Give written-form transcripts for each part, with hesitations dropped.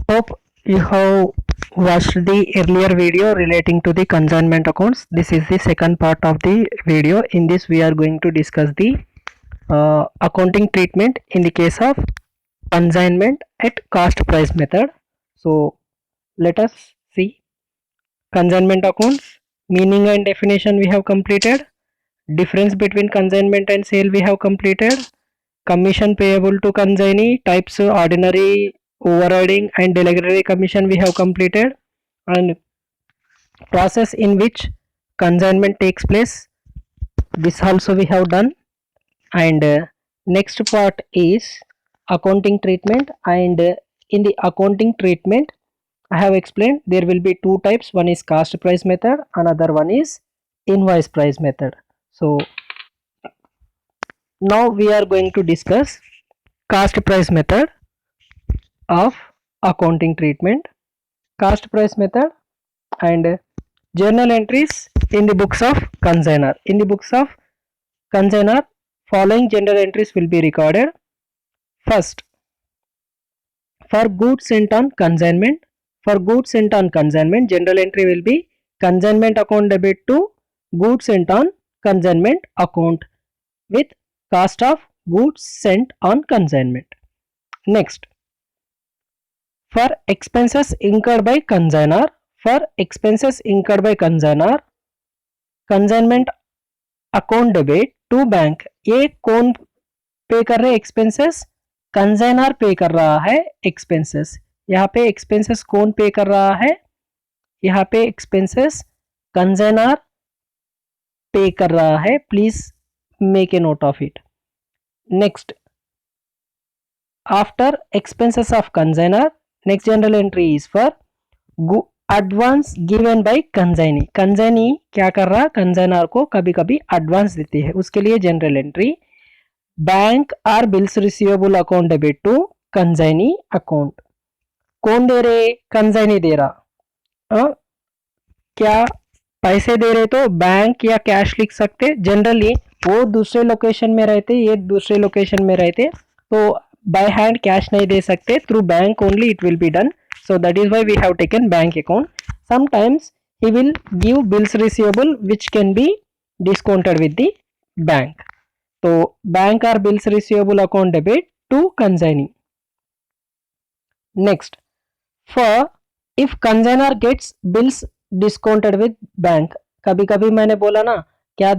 Hope you have watched the earlier video relating to the consignment accounts. This is the second part of the video. In this we are going to discuss the accounting treatment in the case of consignment at cost price method. So let us see. Consignment accounts, meaning and definition we have completed. Difference between consignment and sale we have completed. Commission payable to consignee, types ordinary, overriding and delegatory commission we have completed, and process in which consignment takes place, this also we have done. And next part is accounting treatment. And in the accounting treatment I have explained there will be two types. One is cost price method, another one is invoice price method. So now we are going to discuss cost price method of accounting treatment. Cost price method and journal entries in the books of consignor. In the books of consignor, following journal entries will be recorded. First, for goods sent on consignment, journal entry will be consignment account debit to goods sent on consignment account with cost of goods sent on consignment. Next, for expenses incurred by consignor, consignment account debit to bank. ये कौन पे कर रहे हैं expenses? Consignor पे कर रहा है एक्सपेंसेस. यहाँ पे एक्सपेंसेस कौन पे कर रहा है? यहाँ पे एक्सपेंसेस कंसाइनर पे कर रहा है. Please make a note of it. Next, after expenses of consignor, next journal entry is for advance given by consignee. Consignee क्या कर रहा? कंसाइनर को कभी कभी एडवांस देती है, उसके लिए journal entry bank or bills receivable account debit to consignee account. कौन दे रहे? कंसाइनी दे रहा. क्या पैसे दे रहे तो बैंक या कैश लिख सकते. जनरली वो दूसरे लोकेशन में रहते, ये दूसरे लोकेशन में रहते, तो बाय हैंड कैश नहीं दे सकते. Through bank only it will be done. So that is why we have taken bank account. Sometimes he will give bills receivable which can be discounted with the bank. So bank or bills receivable account debit to consignee. Next, for if consignor gets bills discounted with bank, कभी कभी मैंने बोला ना क्या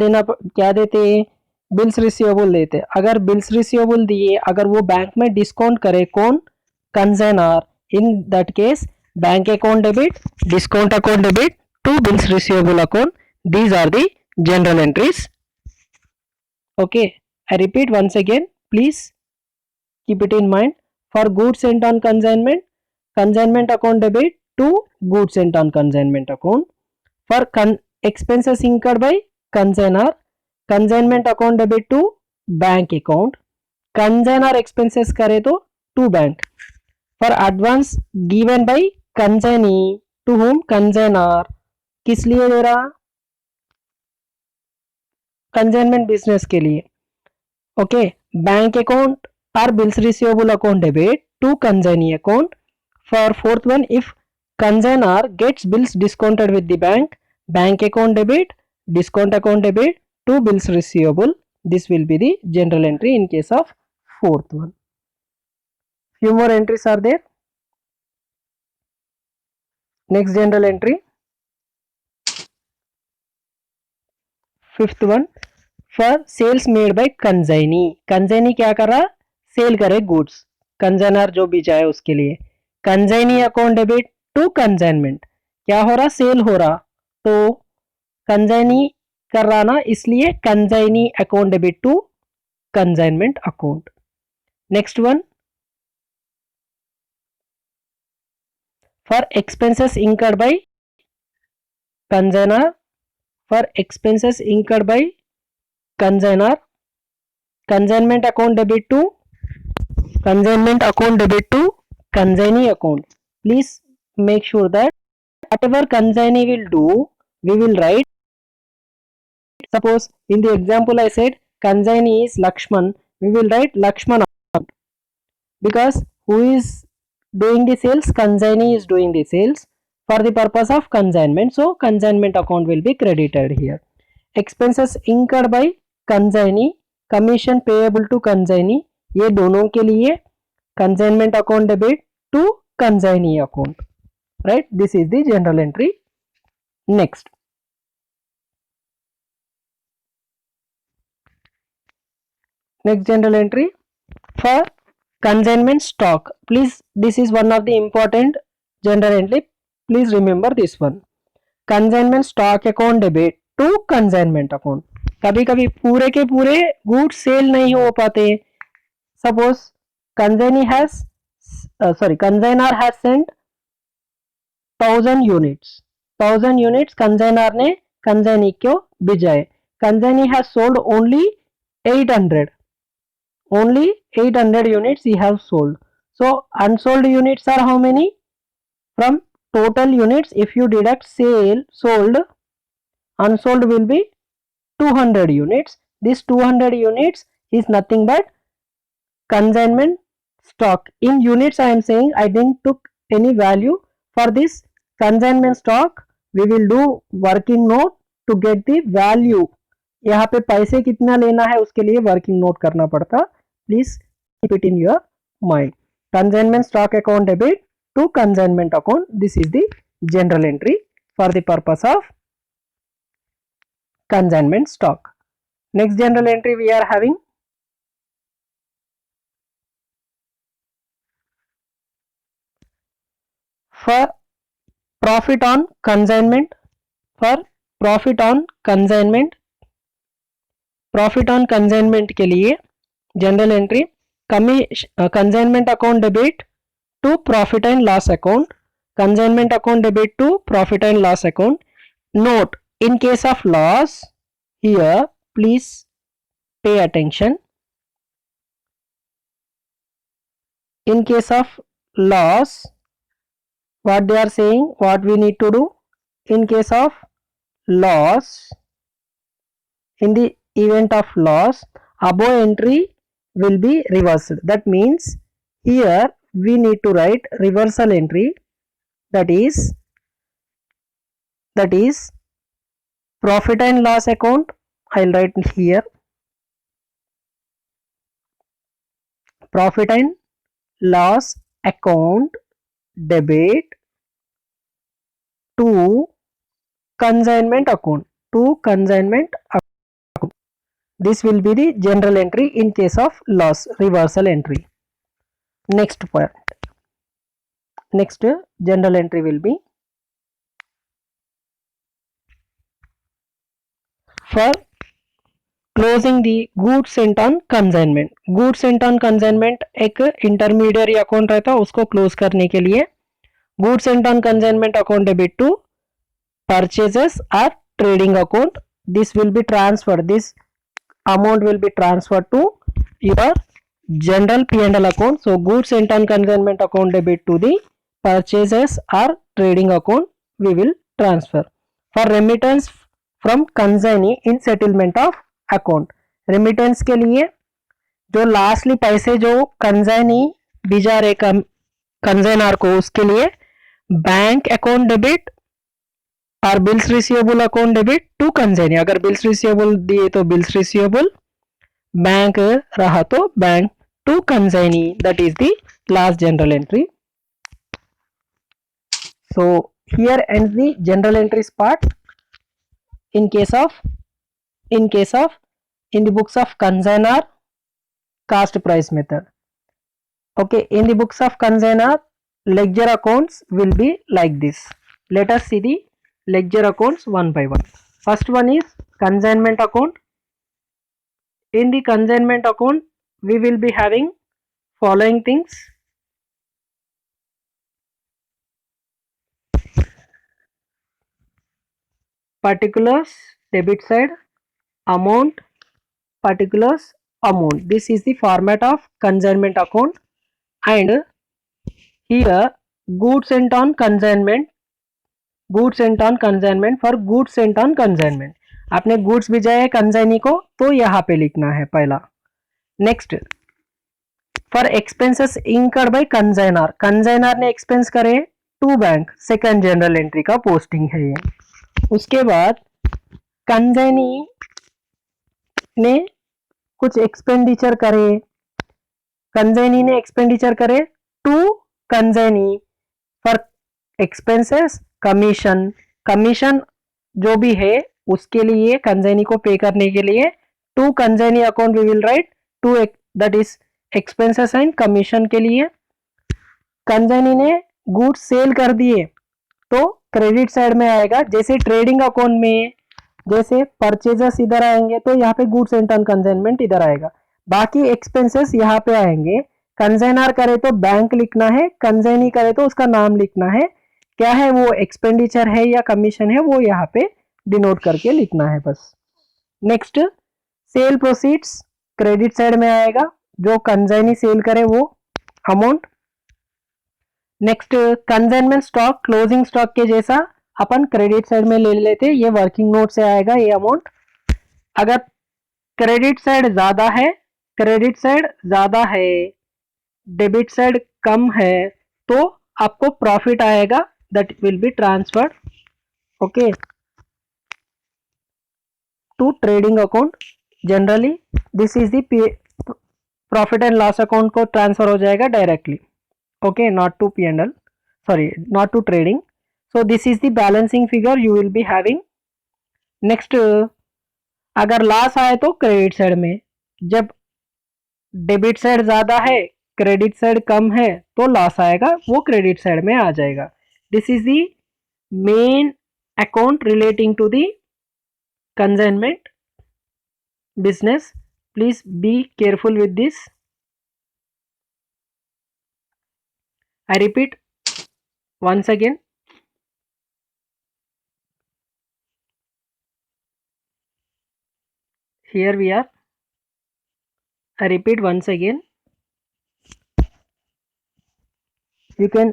देते हैं? Bills receivable देते. अगर बिल्स रिसीवेबल दिए, अगर वो बैंक में डिस्काउंट करे, कौन? Consignor. In that case, bank account debit, discount account debit to bills receivable account. These are the general entries. Okay, I repeat once again. Please keep it in mind. For goods sent on consignment, consignment account debit to goods sent on consignment account. For expenses incurred by consignor, consignment account debit to bank account. Consignor expenses करे तो to bank. For advance given by consignee to whom? consignor. किस लिए दे रहा? Consignment business के लिए. Okay, bank account और bills receivable account debit to consignee account. For fourth one, if consignor gets bills discounted with the bank, bank account debit, discount account debit to bills receivable. This will be the journal entry in case of fourth one. Few more entries are there. Next general entry, fifth one, for sales made by consignee. Consignee क्या कर रहा? Cell करे goods. Consignor जो भी चाहे उसके लिए. Consignee account debit to consignment. क्या हो रहा? सेल हो रहा, तो कंसाइनी कर रहा ना, इसलिए consignee account debit to consignment account. Next one, for expenses incurred by consignor, consignment account debit to consignee account. Please make sure that whatever consignee will do, we will write. Suppose in the example I said consignee is Lakshman, we will write Lakshman account, because who is doing the sales, consignee is doing the sales for the purpose of consignment, so consignment account will be credited here. Expenses incurred by consignee, commission payable to consignee, ये दोनों के लिए consignment account debit to consignee account, right? This is the general entry. Next general entry for consignment stock. Please, this is one of the important general entry. Please remember this one. Consignment stock account debit to consignment account. कभी कभी पूरे के पूरे goods sale नहीं हो पाते. Suppose consignor has sent 1000 units consignor ने consignee को भेजाए. Consignee has sold only 800 units he have sold. So unsold units are how many? From total units, if you deduct sold, unsold will be 200 units. This 200 units is nothing but consignment stock. In units I am saying, I didn't took any value for this consignment stock. We will do working note to get the value. यहाँ पे पैसे कितना लेना है उसके लिए working note करना पड़ता. Please keep it in your mind. Consignment stock account debit to consignment account. This is the general entry for the purpose of consignment stock. Next general entry we are having for profit on consignment. For profit on consignment, के लिए journal entry consignment account debit to profit and loss account. Consignment account debit to profit and loss account. Note, in case of loss, here please pay attention. In case of loss, what they are saying, what we need to do? In case of loss, in the event of loss, above entry will be reversed. That means here we need to write reversal entry, that is profit and loss account. I'll write here profit and loss account debit to consignment account. This will be the general entry in case of loss, reversal entry. Next point, next general entry will be for closing the goods sent on consignment. Goods sent on consignment एक intermediary account रहता है, उसको close करने के लिए goods sent on consignment account debit to purchases or trading account. This will be transferred, this amount will be transferred to your general P&L account. So goods sent on consignment account debit to the purchases or trading account we will transfer. For remittance from consignee in settlement of account, remittance के लिए जो lastly पैसे जो consignee भेजा रहे consignor को, उसके लिए बैंक अकाउंट डेबिट और bills receivable account debit to consignee. अगर बिल्स रिसीवेबल दिए तो बिल्स रिसीवेबल, बैंक रहा तो bank to consignee. That is the last journal entry. So here ends the general entries part. In the books of consignor, cost price method. Okay, in the books of consignor, ledger accounts will be like this. Let us see the ledger accounts one by one. First one is consignment account. In the consignment account we will be having following things: particulars debit side, amount, particulars, amount. This is the format of consignment account. And here goods sent on consignment for goods sent on consignment. आपने goods भेजा है consignee को तो यहाँ पे लिखना है पहला. Next for expenses incurred by consignor, consignor ने एक्सपेंस करे to bank, second journal entry का पोस्टिंग है ये। उसके बाद कंजाइनी ने कुछ एक्सपेंडिचर करे, कंजाइनी ने एक्सपेंडिचर करे to consignee for expenses commission, commission जो भी है उसके लिए कंजाइनी को पे करने के लिए to consignee account we will write to, that is expenses and commission के लिए। कंजाइनी ने गुड्स सेल कर दिए तो क्रेडिट साइड में आएगा, जैसे ट्रेडिंग अकाउंट में जैसे परचेजेस इधर आएंगे तो यहाँ पे गुड्स एंड टर्न कंजाइनमेंट इधर आएगा, बाकी एक्सपेंसेस यहाँ पे आएंगे। कंजाइनर करे तो बैंक लिखना है, कंजाइनी करे तो उसका नाम लिखना है, क्या है वो एक्सपेंडिचर है या कमीशन है वो यहाँ पे डिनोट करके लिखना है बस। Next sale proceeds credit side में आएगा, जो कंजाइनी सेल करे वो amount. Next consignment stock closing stock के जैसा अपन क्रेडिट साइड में ले लेते, ये वर्किंग नोट से आएगा ये अमाउंट। अगर क्रेडिट साइड ज्यादा है, क्रेडिट साइड ज्यादा है, डेबिट साइड कम है तो आपको प्रॉफिट आएगा, that will be transferred okay to trading account. Generally this is the profit and loss account को ट्रांसफर हो जाएगा directly, okay, not to P&L, sorry, not to trading. So this is the balancing figure you will be having. Next अगर loss आए तो credit side में, जब debit side ज्यादा है क्रेडिट साइड कम है तो लॉस आएगा, वो क्रेडिट साइड में आ जाएगा। This is the main account relating to the consignment business, please be careful with this. I repeat once again, here we are, I repeat once again, you can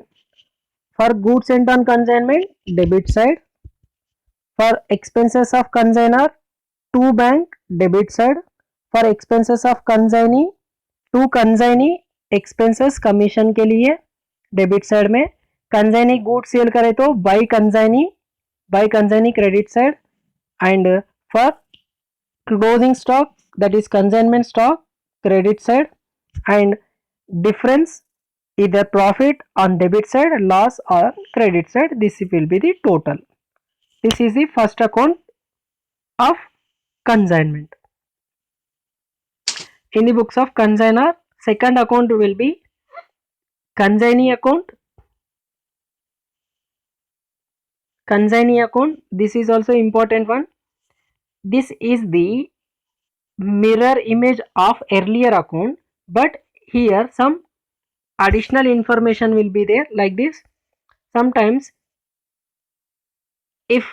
for goods sent on consignment debit side, for expenses of consignor to bank debit side, for expenses of consignee to consignee expenses commission के लिए debit side में, consignee good cell करे तो bye consignee credit side, and for closing stock that is consignment stock credit side, and difference either profit on debit side, loss on credit side, this will be the total. This is the first account of consignment. In the books of consignor, second account will be consignee account. Consignee account, this is also important one. This is the mirror image of earlier account, but here some additional information will be there like this. Sometimes if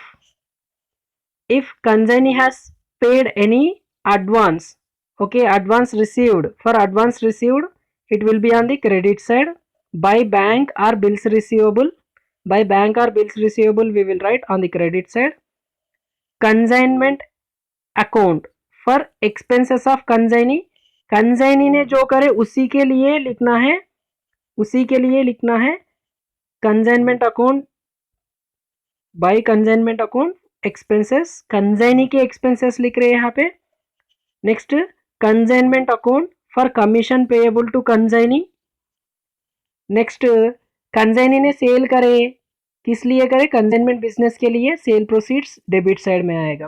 consignee has paid any advance, okay, advance received, for advance received it will be on the credit side. By bank or bills receivable, by bank or bills receivable we will write on the credit side. Consignment account for expenses of consignee, consignee ने जो करे उसी के लिए लिखना है, उसी के लिए लिखना है consignment account, by consignment account expenses, consignee के एक्सपेंसेस लिख रहे हैं यहाँ पे। Next consignment account for commission payable to consignee. Next consignee ने सेल करे, किस लिए करे, कंसाइनमेंट बिजनेस के लिए, सेल प्रोसीड्स डेबिट साइड में आएगा।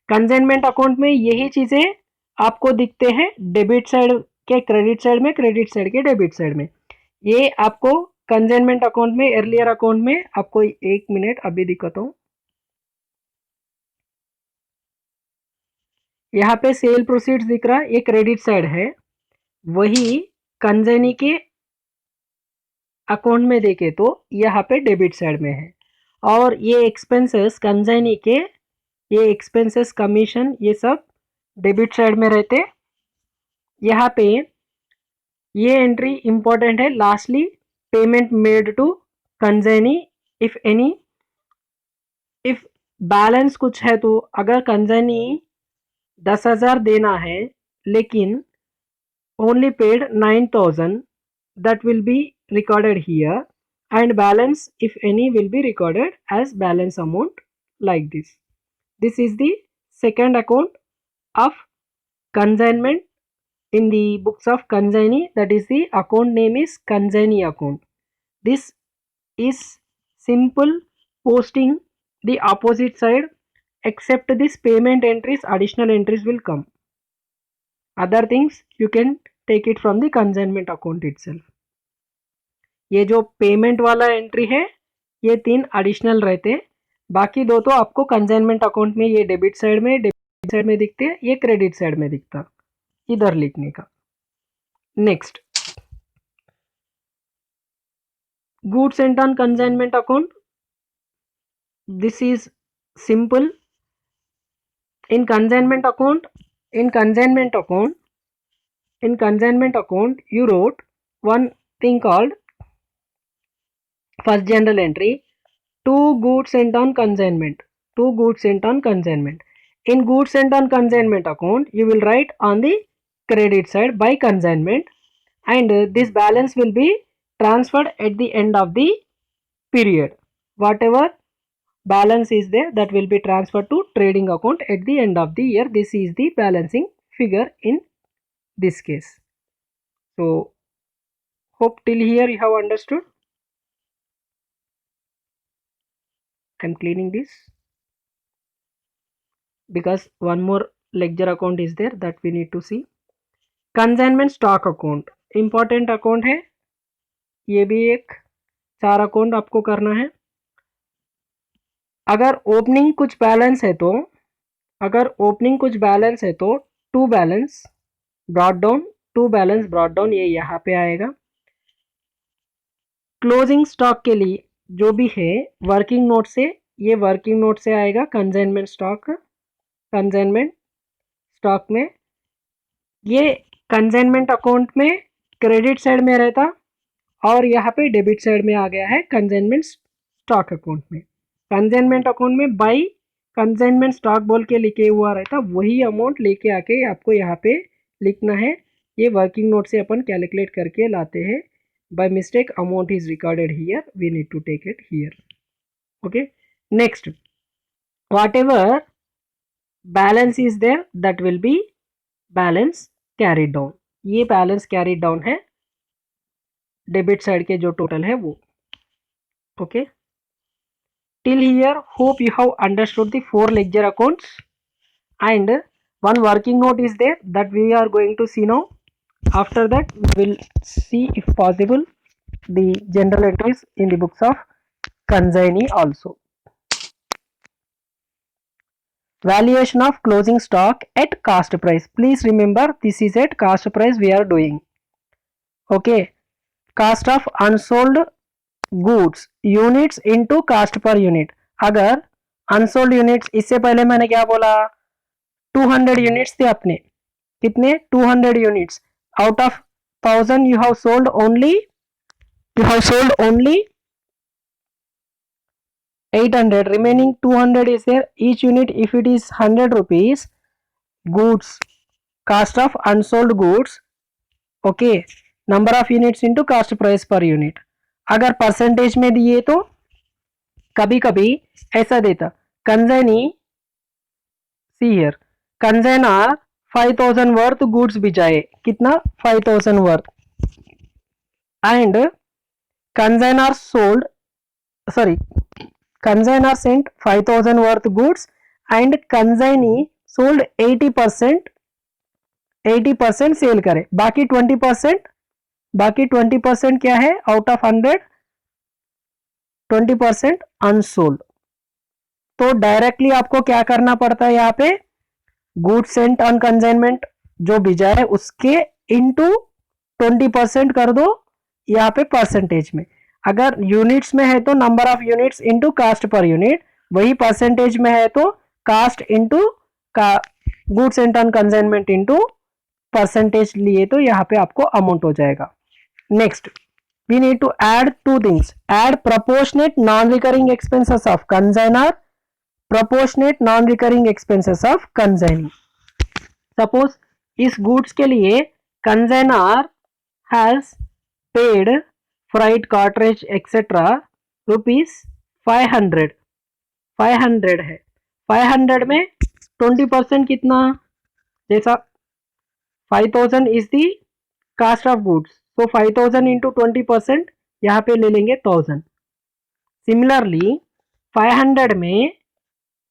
कंसाइनमेंट अकाउंट में यही चीजें आपको दिखते हैं, डेबिट साइड के क्रेडिट साइड में, क्रेडिट साइड के डेबिट साइड में। ये आपको कंसाइनमेंट अकाउंट में, अर्लियर अकाउंट में आपको, एक मिनट अभी दिखाता हूँ। यहाँ पे सेल प्रोसीड्स दिख रहा है, ये क्रेडिट साइड है, वही कंसाइनी के अकाउंट में देखे तो यहाँ पे डेबिट साइड में है। और ये एक्सपेंसेस कंसाइनी के, ये एक्सपेंसेस कमीशन ये सब डेबिट साइड में रहते। यहाँ पे ये एंट्री इंपॉर्टेंट है, lastly payment made to consignee if any, if balance कुछ है तो, अगर कंसाइनी 10,000 देना है लेकिन only paid 9,000, that will be recorded here, and balance if any will be recorded as balance amount like this. This is the second account of consignment in the books of consignee, that is the account name is consignee account. This is simple posting the opposite side, except this payment entries, additional entries will come. Other things you can take it from the consignment account itself. ये जो payment वाला entry है ये 3 additional रहते, बाकी 2 तो आपको consignment account में ये डेबिट साइड में दिखते हैं, ये क्रेडिट साइड में दिखता, इधर लिखने का. Next, goods sent on consignment account. This is simple. In consignment account you wrote one thing called first general entry, 2 goods sent on consignment. In goods sent on consignment account you will write on the credit side by consignment, and this balance will be transferred at the end of the period. Whatever balance is there, that will be transferred to trading account at the end of the year. This is the balancing figure in this case. So hope till here you have understood. I am cleaning this because one more ledger account is there that we need to see. Consignment stock account important account है, ये भी एक 4 account आपको करना है. अगर opening कुछ balance है तो टू बैलेंस ब्रॉट डाउन ये यहाँ पे आएगा. क्लोजिंग स्टॉक के लिए जो भी है वर्किंग नोट से, ये वर्किंग नोट से आएगा कंसाइनमेंट स्टॉक में. ये कंसाइनमेंट अकाउंट में क्रेडिट साइड में रहता और यहाँ पे डेबिट साइड में आ गया है कंसाइनमेंट स्टॉक अकाउंट में. कंसाइनमेंट अकाउंट में बाई कंसाइनमेंट स्टॉक बोल के लिखे हुआ रहता, वही अमाउंट लेके आके आपको यहाँ पे लिखना है. ये वर्किंग नोट से अपन कैलकुलेट करके लाते हैं. By mistake amount is recorded here, we need to take it here. Okay, next, whatever balance is there that will be balance carry down. ये बैलेंस कैरी डाउन है debit side के जो total है वो. Okay, till here hope you have understood the 4 ledger accounts, and one working note is there that we are going to see now. After that we will see if possible the general entries in the books of consignee also. Valuation of closing stock at cost price. Please remember this is at cost price we are doing. Okay, cost of unsold goods units into cost per unit. अगर unsold units, इससे पहले मैंने क्या बोला, 200 units थे अपने, कितने 200 units, out of 1000 you have sold only 800, remaining 200 is there. Each unit if it is 100 rupees, goods cost of unsold goods, okay, number of units into cost price per unit. अगर percentage में दिए तो कभी कभी ऐसा देता, consignee see here, consignor 5000 worth goods भिजाए, कितना 5000 worth, and consignor sent 5000 worth goods and consignee sold 80% sale करे, बाकी 20% क्या है, आउट ऑफ 100 20% अनसोल्ड. तो डायरेक्टली आपको क्या करना पड़ता है, यहाँ पे गुड सेंट ऑन कंसाइनमेंट जो भिजा है उसके इनटू 20% कर दो यहाँ पे परसेंटेज में. अगर यूनिट्स में है तो number of units into cost per unit, वही परसेंटेज में है तो cost into good sent on consignment into percentage लिए तो यहाँ पे आपको अमाउंट हो जाएगा. Next, we need to add 2 things. Add proportionate non-recurring expenses of consignor, proportionate non-recurring expenses of consignee. Suppose इस goods के लिए consignor has paid freight, cartridge, etc. rupees 500. 500 है, 500 में 20% कितना, जैसा 5000 is the cost of goods, so 5000 into 20% यहाँ पे ले लेंगे 1000. सिमिलरली 500 में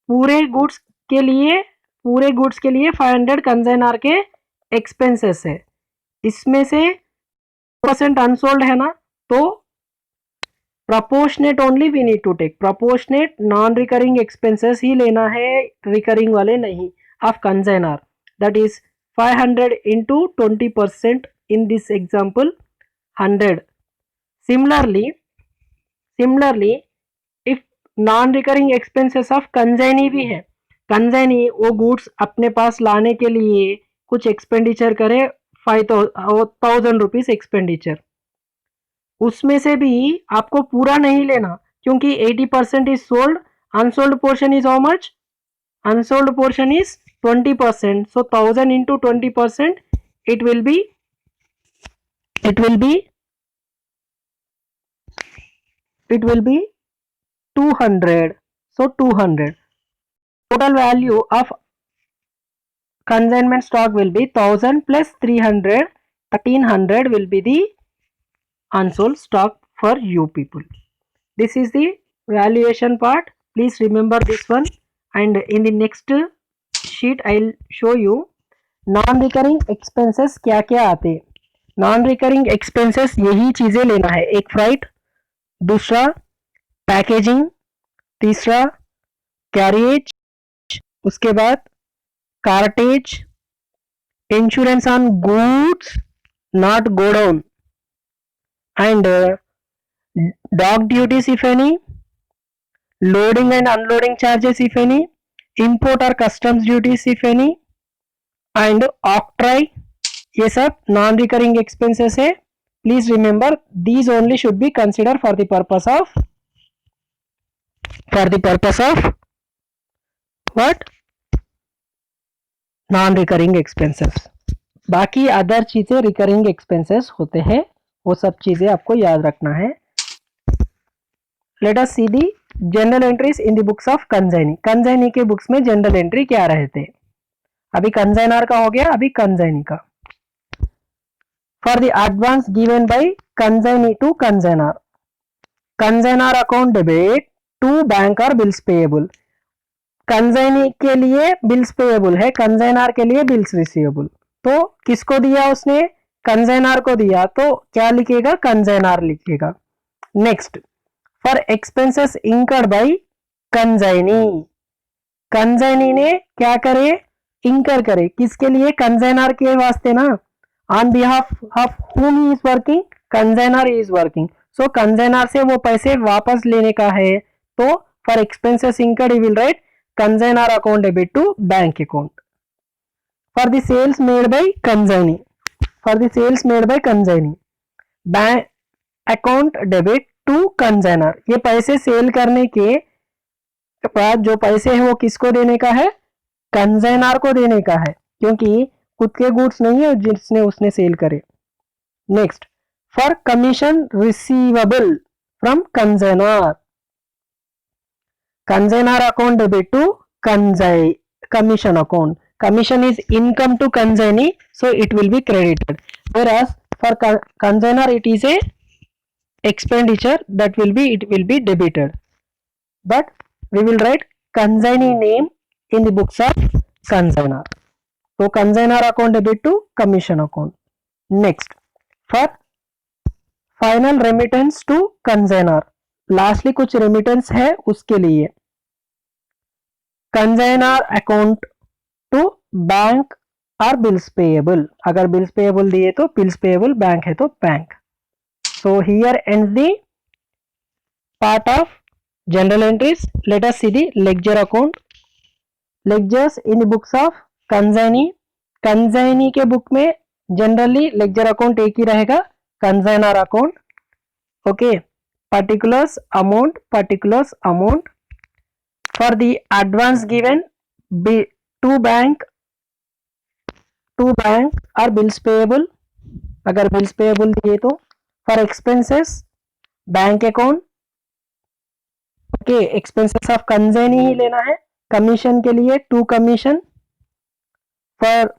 पूरे गुड्स के लिए 500 कंसाइनर के एक्सपेंसेस है. इसमें से % अनसोल्ड है ना, तो proportionate only we need to take. Proportionate non recurring expenses ही लेना है, रिकरिंग वाले नहीं, of consignor. That is 500 into 20%. in this example 100. Similarly if non recurring expenses of consignee भी है, कंसाइनी वो गुड्स अपने पास लाने के लिए कुछ एक्सपेंडिचर करे 5000 रुपीज एक्सपेंडिचर, उसमें से भी आपको पूरा नहीं लेना, क्योंकि 80% is sold. Unsold portion is how much? Unsold portion is 20%. so 1000 into 20% it will be 200. so 200 total value of consignment stock will be 1000 plus 300. 1300 will be the unsold stock for you people. This is the valuation part. Please remember this one, and in the next sheet I'll show you non recurring expenses क्या क्या आते हैं. Non recurring expenses यही चीजें लेना है, एक freight, दूसरा पैकेजिंग, तीसरा कैरिएज, उसके बाद cartage, insurance on goods not godown, and dock duties if any, loading and unloading charges if any, import और customs duties if any, and octroi. ये सब नॉन रिकरिंग एक्सपेंसेस है. Please remember these only should be consider for the purpose of what? Non recurring expenses. बाकी other चीजें recurring expenses होते हैं, वो सब चीजें आपको याद रखना है. Let us see the journal entries in the books of consignee. Consignee के बुक्स में जनरल एंट्री क्या रहते? अभी कंसाइनर का हो गया, अभी कंसाइनी का. For the advance given by consignee to consignor, consignor account debit to bank और बिल्स पेएबल. कंसाइनी के लिए बिल्स पेएबल है, कंसाइनर के लिए बिल्स रिसीवेबल. तो किसको दिया उसने? कंसाइनर को दिया, तो क्या लिखेगा? कंसाइनर लिखेगा. Next, for expenses incurred bye consignee, consignee ने क्या करे? इंकर करे. किसके लिए? कंसाइनर के वास्ते ना. On behalf of whom he is working? Consignor is working. So consignor से वो पैसे वापस लेने का है, तो for expenses incurred he will write consignor account debit to bank account. For the sales made by consignee, bank account debit to consignor. ये पैसे सेल करने के बाद जो पैसे है वो किसको देने का है? कंसाइनर को देने का है, क्योंकि खुद के गुड्स नहीं है जिसने उसने सेल करे. Next, for commission receivable from consignor, consignor account debit to commission account. Commission is income to consignee, so it will be credited. Whereas for consignor it is a expenditure, that will be debited. But we will write consignee name in the books of consignor. So consignor account debit to commission account. Next, for final remittance to consignor, lastly कुछ remittance है उसके लिए. consignor account to bank और bills payable. अगर bills payable दिए तो bills payable, bank है तो bank. So here ends the part of journal entries. Let us see the ledger account. Ledgers in the books of consignee. Consignee के book में generally ledger account एक ही रहेगा, consignor account. Okay, particulars amount for the advance given to bank or bills payable. अगर bills payable दिए तो for expenses bank account, okay, expenses of consignee ही लेना है। कमीशन के लिए to commission for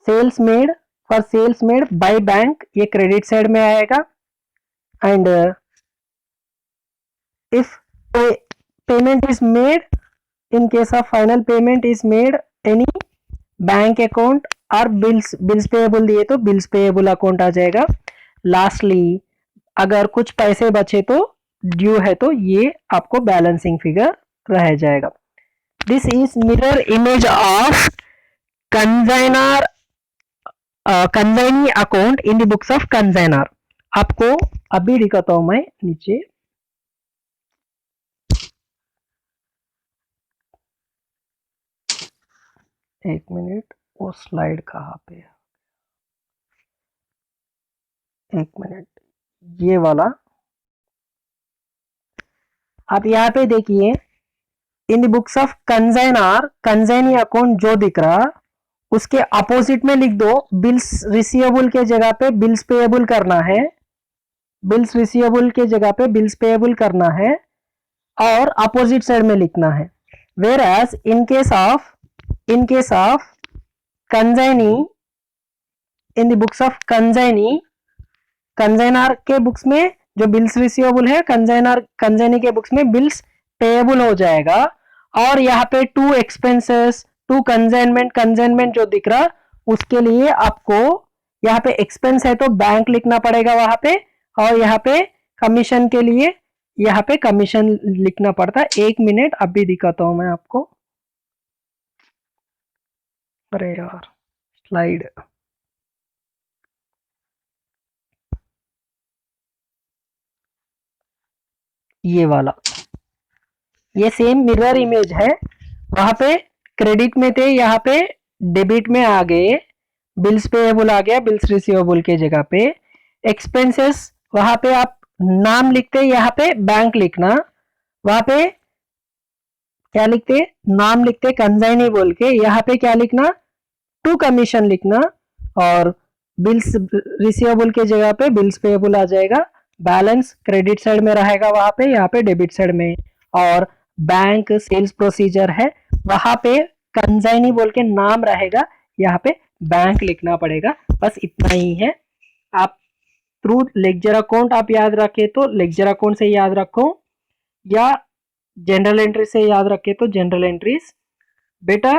sales made, for sales made by bank, ये credit side में आएगा। And if payment is made, in case of final payment is made any bank account or bills payable दिए तो bills payable account आ जाएगा। Lastly अगर कुछ पैसे बचे तो ड्यू है तो ये आपको बैलेंसिंग फिगर रह जाएगा। This is mirror image of consignor consignee account in the books of consignor. आपको अभी दिखाता हूं मैं नीचे। एक मिनट, वो स्लाइड कहाँ पे है? एक मिनट, ये वाला आप यहाँ पे देखिए। In the books of consignor consignee account जो दिख रहा उसके अपोजिट में लिख दो बिल्स रिसीवेबल के जगह पे बिल्स पेएबल करना है, बिल्स रिसीवेबल के जगह पे बिल्स पेएबल करना है और अपोजिट साइड में लिखना है। Whereas in case of consignee, in the books of consignee, consignor के बुक्स में जो बिल्स रिसीवेबल है कंसाइनी के बुक्स में बिल्स पेएबल हो जाएगा। और यहाँ पे टू एक्सपेंसेस टू कंसाइनमेंट जो दिख रहा उसके लिए आपको यहाँ पे एक्सपेंस है तो बैंक लिखना पड़ेगा वहां पे, और यहाँ पे कमीशन के लिए यहाँ पे कमीशन लिखना पड़ता है। एक मिनट अभी दिखाता हूं मैं आपको। अरे यार स्लाइड, ये वाला, ये सेम मिरर इमेज है। वहां पे क्रेडिट में थे, यहाँ पे डेबिट में आ गए, बिल्स पेएबल आ गया बिल्स रिसीवेबल के जगह पे। एक्सपेंसेस वहां पे आप नाम लिखते, यहाँ पे बैंक लिखना, वहां पे क्या लिखते, नाम लिखते कंसाइनी बोल के, यहाँ पे क्या लिखना, टू कमीशन लिखना, और बिल्स रिसीवेबल के जगह पे बिल्स पेएबल आ जाएगा। बैलेंस क्रेडिट साइड में रहेगा वहां पे, यहाँ पे डेबिट साइड में। और बैंक सेल्स प्रोसीजर है, वहां पे कंसाइनी बोल के नाम रहेगा, यहाँ पे बैंक लिखना पड़ेगा। बस इतना ही है। आप थ्रू लेक्चर अकाउंट आप याद रखे तो लेक्चर अकाउंट से याद रखो, या जनरल एंट्री से याद रखे तो जनरल एंट्रीज। बेटा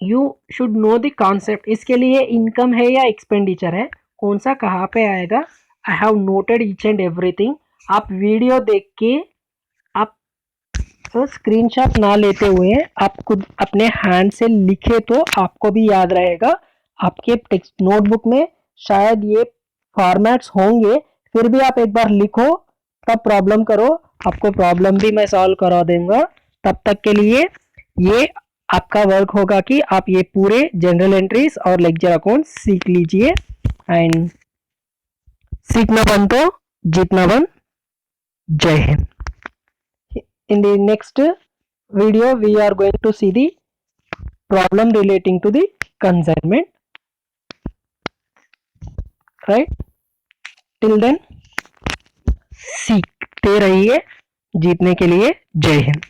you should know the concept. इसके लिए इनकम है या एक्सपेंडिचर है, कौन सा कहाँ पे आएगा, I have noted each and everything. आप वीडियो देख के आप तो स्क्रीनशॉट ना लेते हुए आप खुद अपने हैंड से लिखे तो आपको भी याद रहेगा। आपके टेक्स्ट नोटबुक में शायद ये फॉर्मेट्स होंगे, फिर भी आप एक बार लिखो तब प्रॉब्लम करो, आपको प्रॉब्लम भी मैं सॉल्व करा दूंगा। तब तक के लिए ये आपका वर्क होगा कि आप ये पूरे जनरल एंट्रीज और लेक्चर अकाउंट सीख लीजिए। एंड सीखना बन तो जीतना बन। जय Hind. In the next video we are going to see the problem relating to the consignment, right? Till then सीखते रहिए जीतने के लिए। जय हिंद।